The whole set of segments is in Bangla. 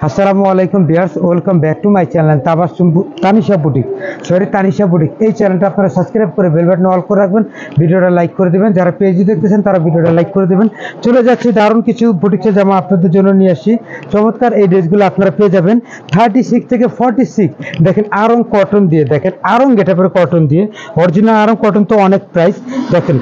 আসসালামু আলাইকুম viewers, welcome back to my channel Tanisha boutique. Tanisha boutique এই চ্যানেলটা আপনারা সাবস্ক্রাইব করে বেল বাটন অল করে রাখবেন, ভিডিওটা লাইক করে দিবেন। যারা পেজে দেখতেছেন তারা ভিডিওটা লাইক করে দিবেন। চলে যাচ্ছি দারুণ কিছু বুটিক্সের জামা আপনাদের জন্য নিয়ে আসি। চমৎকার এই ড্রেসগুলো আপনারা পেয়ে যাবেন 36 থেকে 46। দেখেন আরং কটন দিয়ে, দেখেন আরং গেটাপের কটন দিয়ে, অরিজিনাল আরং কটন তো অনেক প্রাইস। দেখেন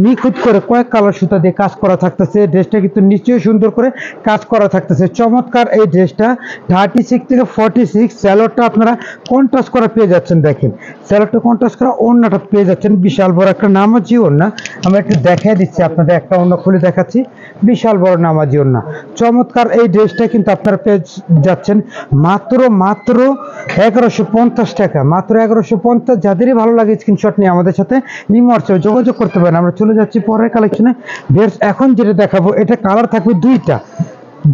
নিখুঁত করে কয়েক কালার সুতা দিয়ে কাজ করা থাকতেছে। ড্রেসটা কিন্তু নিচেও সুন্দর করে কাজ করা থাকতেছে। চমৎকার এই ড্রেসটা 36 থেকে 46। স্যালোডটা আপনারা কন্ট্রাস্ট করা পেয়ে যাচ্ছেন। দেখেন স্যালোডটা কন্ট্রাস্ট করা, ওড়নাটা পেয়ে যাচ্ছেন বিশাল বড় একটা নামাজি ওড়না। আমরা একটু দেখাই দিচ্ছি আপনাদের, একটা ওড়না খুলে দেখাচ্ছি, বিশাল বড় নামাজি ওড়না। চমৎকার এই ড্রেসটা কিন্তু আপনারা পেয়ে যাচ্ছেন মাত্র 1150 টাকা, মাত্র 1150। যাদেরই ভালো লাগে স্ক্রিনশট নিয়ে আমাদের সাথে ইমোয়াটসঅ্যাপে যোগাযোগ করতে পারেন। আমরা চলে যাচ্ছি পরের কালেকশনে। এখন যেটা দেখাবো এটা কালার থাকবে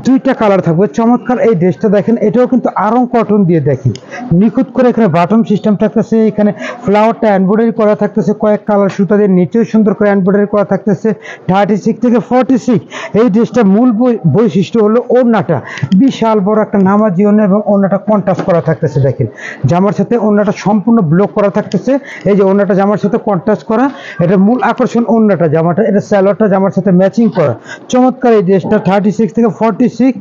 দুইটা কালার থাকবে। চমৎকার এই ড্রেসটা দেখেন, এটাও কিন্তু আরং কটন দিয়ে, দেখেন নিখুঁত করে এখানে বাটন সিস্টেম থাকতেছে, এখানে ফ্লাওয়ারটা এমব্রয়ডারি করা থাকতেছে, কয়েক কালার সুতা দিয়ে নিচেও সুন্দর করে এমব্রয়ডারি করা থাকতেছে। 36 থেকে 46 এই ড্রেসটা মূল বৈশিষ্ট্য হলো ওড়নাটা বিশাল বড় একটা নামাজি ওড়না এবং ওড়নাটা কন্ট্রাস্ট করা থাকতেছে। দেখেন জামার সাথে ওড়নাটা সম্পূর্ণ ব্লক করা থাকতেছে। এই যে ওড়নাটা জামার সাথে কন্ট্রাস্ট করা, এটা মূল আকর্ষণ ওড়নাটা, জামাটা এটা স্যালোয়ারটা জামার সাথে ম্যাচিং করা। চমৎকার এই ড্রেসটা 36 থেকে 46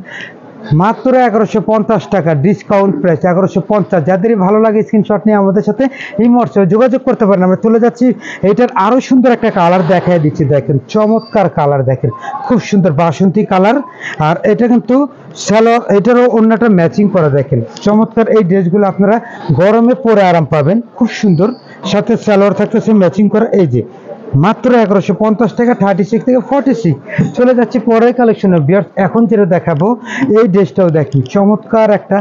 মাত্র 1150 টাকা, ডিসকাউন্ট প্রাইস 1150। যাদেরই ভালো লাগে স্ক্রিনশট নিয়ে আমাদের সাথে ইমোয়াটসঅ্যাপে যোগাযোগ করতে পারেন। আমরা চলে যাচ্ছি, এটার আরো সুন্দর একটা কালার দেখাই দিচ্ছি। দেখেন চমৎকার কালার, দেখেন খুব সুন্দর বাসন্তী কালার। আর এটা কিন্তু স্যালোয়ার, এটারও ওড়নাটা ম্যাচিং করা। দেখেন চমৎকার এই ড্রেসগুলো আপনারা গরমে পরে আরাম পাবেন, খুব সুন্দর। সাথে স্যালোয়ার থাকতেছে ম্যাচিং করা। এই যে মাত্র 1150 টাকা, 36 থেকে 46। চলে যাচ্ছি পরের কালেকশনে। এখন যেটা দেখাবো এই ড্রেসটাও দেখি, চমৎকার একটা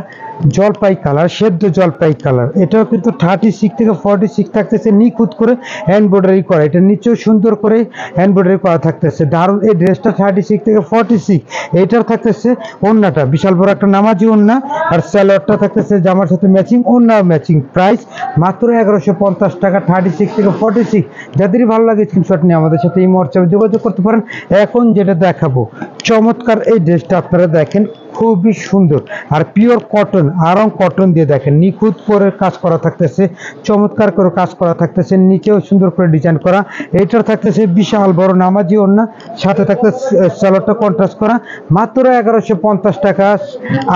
জলপাই কালার, সেদ্ধ জলপাই কালার। এটাও কিন্তু 36 থেকে 46 থাকতেছে, নিখুঁত করে এমব্রয়ডারি করা, এটা নিচেও সুন্দর করে এমব্রয়ডারি করা থাকতেছে। দারুণ এই ড্রেসটা 36 থেকে 46। এটার থাকতেছে ওড়নাটা বিশাল বড় একটা নামাজি ওড়না, আর স্যালোয়ারটা থাকতেছে জামার সাথে ম্যাচিং, ওড়না ম্যাচিং। প্রাইস মাত্র 1150 টাকা, 36 থেকে 46। যাদেরই ভালো লাগে স্ক্রিনশট নিয়ে আমাদের সাথে এই হোয়াটসঅ্যাপে যোগাযোগ করতে পারেন। এখন যেটা দেখাবো চমৎকার এই ড্রেসটা আপনারা দেখেন, খুবই সুন্দর আর পিওর কটন, আরং কটন দিয়ে, দেখেন নিখুঁত করে কাজ করা থাকতেছে, চমৎকার করে কাজ করা থাকতেছে, নিচেও সুন্দর করে ডিজাইন করা। এইটার থাকতেছে বিশাল বড় নামাজি ওড়না, সাথে থাকতেছে স্যালোয়ারটা কন্ট্রাস্ট করা, মাত্র 1150 টাকা।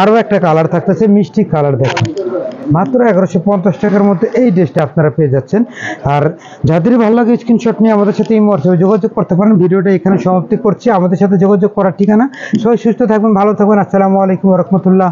আরও একটা কালার থাকতেছে মিষ্টি কালার, দেখেন মাত্র 1150 টাকার মধ্যে এই ড্রেসটা আপনারা পেয়ে যাচ্ছেন। আর যাদেরই ভালো লাগে স্ক্রিনশট নিয়ে আমাদের সাথে এই হোয়াটসঅ্যাপে যোগাযোগ করতে পারেন। ভিডিওটা এখানে সমাপ্তি করছি। আমাদের সাথে যোগাযোগ করার ঠিকানা। সবাই সুস্থ থাকবেন, ভালো থাকবেন। আসসালামু আলাইকুম ওয়া রাহমাতুল্লাহ।